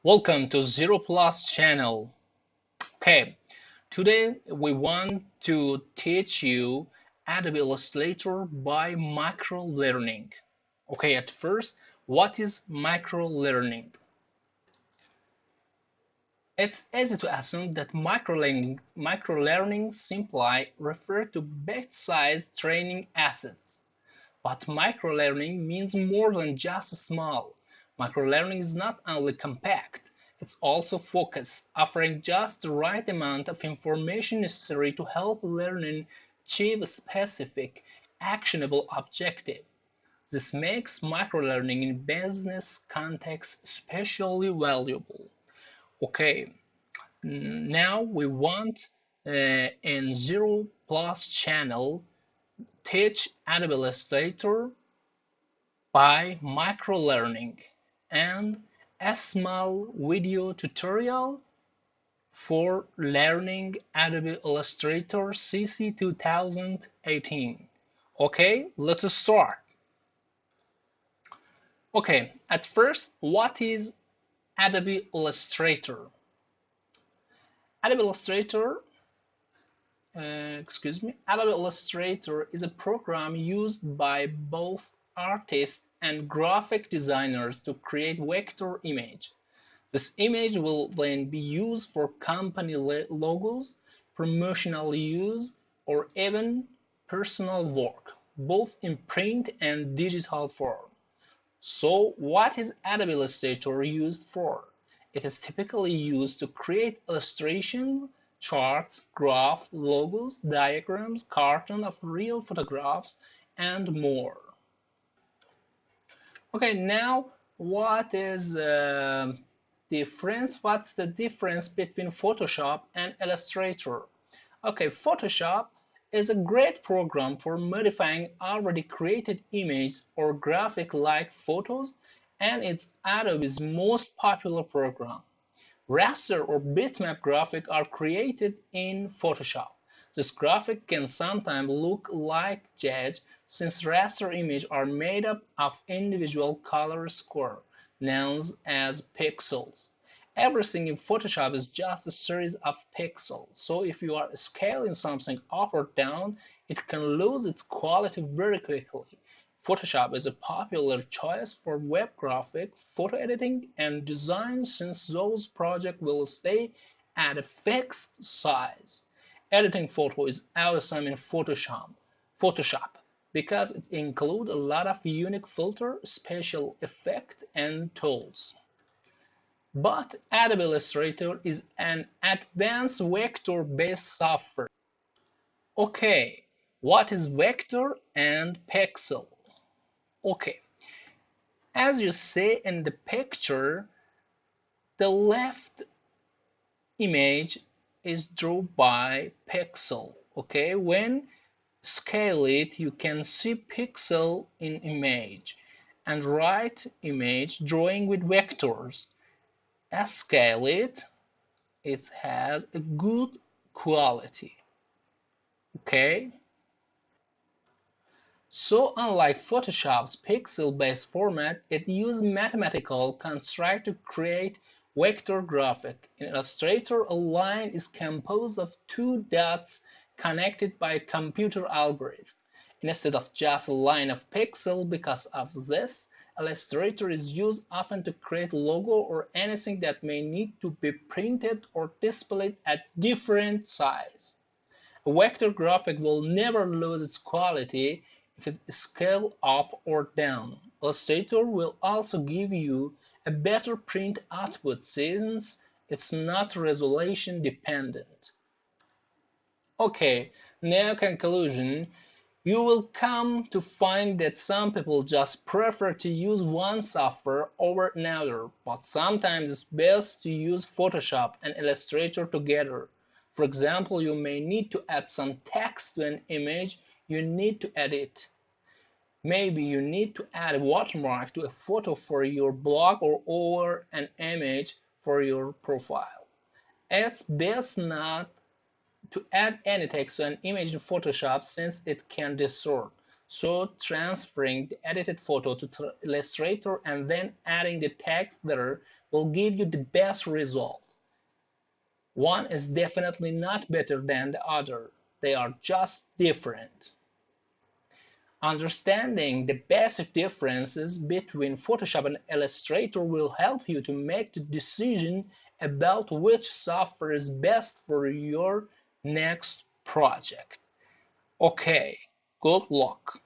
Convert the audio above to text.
Welcome to Zero Plus channel. Okay, today we want to teach you Adobe Illustrator by microlearning. Okay, at first, what is microlearning? It's easy to assume that microlearning simply refers to bite-sized training assets. But microlearning means more than just small. Microlearning is not only compact, it's also focused, offering just the right amount of information necessary to help learning achieve a specific, actionable objective. This makes microlearning in business context especially valuable. Okay, now we want in Zero Plus channel teach Adobe Illustrator by microlearning and a small video tutorial for learning Adobe Illustrator CC 2018. Okay, let's start. Okay, at first, what is Adobe Illustrator? Adobe Illustrator, Adobe Illustrator is a program used by both artists and graphic designers to create vector image. This image will then be used for company logos, promotional use, or even personal work, both in print and digital form. So, what is Adobe Illustrator used for? It is typically used to create illustrations, charts, graphs, logos, diagrams, cartoons of real photographs, and more. Okay, now what is difference? What's the difference between Photoshop and Illustrator? Okay, Photoshop is a great program for modifying already created images or graphic like photos, and it's Adobe's most popular program. Raster or bitmap graphics are created in Photoshop. This graphic can sometimes look like JPEG since raster images are made up of individual color squares, known as pixels. Everything in Photoshop is just a series of pixels, so if you are scaling something up or down, it can lose its quality very quickly. Photoshop is a popular choice for web graphic, photo editing, and design since those projects will stay at a fixed size. Editing photo is awesome in Photoshop because it includes a lot of unique filters, special effects, and tools. But Adobe Illustrator is an advanced vector-based software. Okay, what is vector and pixel? Okay, as you see in the picture, the left image is drawn by pixel. Okay, when scale it, you can see pixel in image, and right image drawing with vectors. As scale it, it has a good quality. Okay, so unlike Photoshop's pixel-based format, it uses mathematical construct to create vector graphic. In Illustrator, a line is composed of two dots connected by a computer algorithm, instead of just a line of pixel. Because of this, Illustrator is used often to create logo or anything that may need to be printed or displayed at different sizes. A vector graphic will never lose its quality if it is scaled up or down. Illustrator will also give you a better print output since it's not resolution dependent. Okay, now conclusion. You will come to find that some people just prefer to use one software over another, but sometimes it's best to use Photoshop and Illustrator together. For example, you may need to add some text to an image you need to edit. Maybe you need to add a watermark to a photo for your blog or over an image for your profile. It's best not to add any text to an image in Photoshop since it can distort. So transferring the edited photo to Illustrator and then adding the text there will give you the best result. One is definitely not better than the other. They are just different. Understanding the basic differences between Photoshop and Illustrator will help you to make the decision about which software is best for your next project. Okay, good luck.